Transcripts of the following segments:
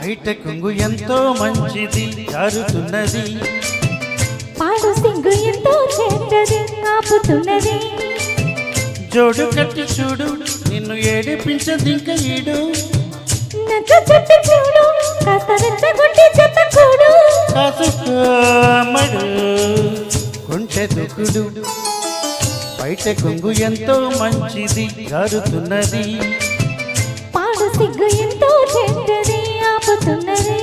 బయట కొంగు ఎంతో మంచిది జారుతున్నది, పాడు సింగు ఎంతో చెడ్డది ఆపుతున్నది. జోడు కట్టి చూడు నిన్ను ఏడిపించదింక ఈడు, నచ్చ చెట్టు చూడు కాస్త రెచ్చగొట్టి చెత్త కూడు. కాసుకోమడు కొంటె దుకుడు, బయట కొంగు ఎంతో మంచిది జారుతున్నది, పాడు సిగ్గు ఎంతో చెడ్డది ఆపుతున్నది.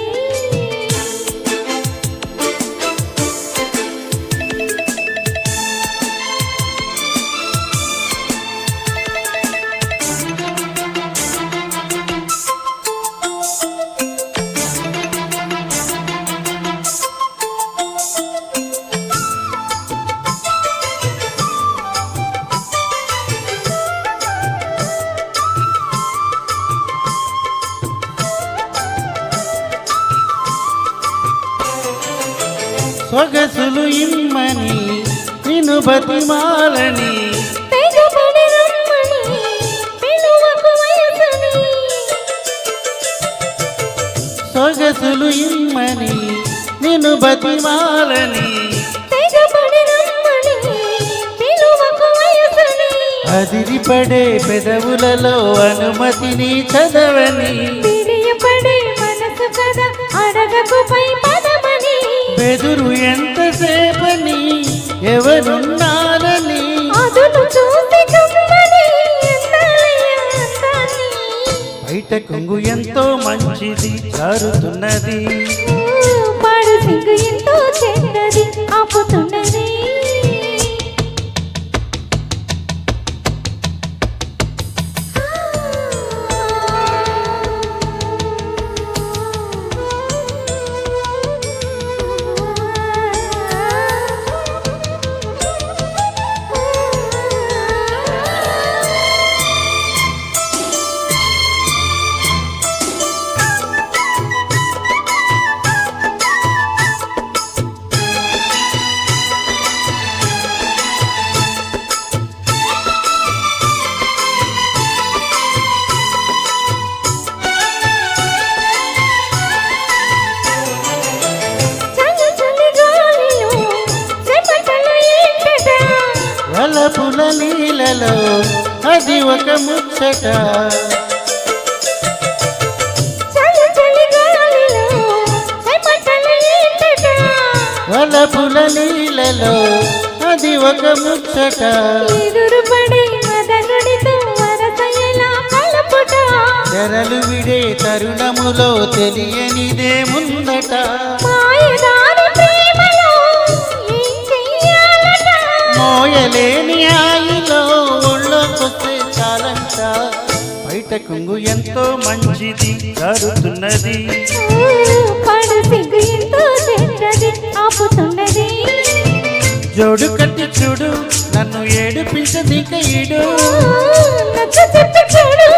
సొగసులు ఇమ్మని నిన్ను బతిమాలని, తెగబడి రమ్మని పిలువకు వయసుని. సొగసులు ఇమ్మని నిన్ను బతిమాలని, తెగబడి రమ్మని పిలువకు వయసుని. అదిరిపడే పెదవులలో అనుమతిని చదవని, పిరియపడే మనసు కదా అడగకు పై పదమని. బెదురు ఎంతసేపని ఎవరున్నారని, అదును చూసి కమ్మని ఎందాలయ్య అందాన్ని. బయట కొంగు ఎంతో మంచిది జారుతున్నది, పాడు సింగు ఎంతో చెడ్డది ఆపుతున్నది. వలపుల నీలలో అది ఒక ముచ్చట, వలపుల నీలలో అది ఒక ముచ్చట. తెరలు విడే తరుణములో తెలియనిదే ముందట, మోయలేని ఆయిలో ఒళ్ళోకొస్తే చాలంట. బయట కొంగు ఎంతో మంచిది జారుతున్నది, పాడు సిగ్గు ఎంతో చెడ్డది ఆపుతున్నది. జోడు కట్టి చూడు నన్ను ఏడిపించదిక ఈడు, నచ్చ చెప్పి చూడు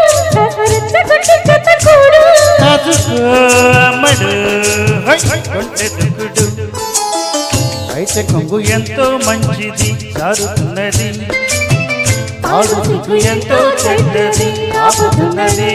రెచ్చగొట్టి చెత్త కూడు. కాసుకోమడు కొంటె దుకుడు, బయట కొంగు ఎంతో మంచిది జారుతున్నది, పాడు సిగ్గు ఎంతో చెడ్డది ఆపుతున్నది.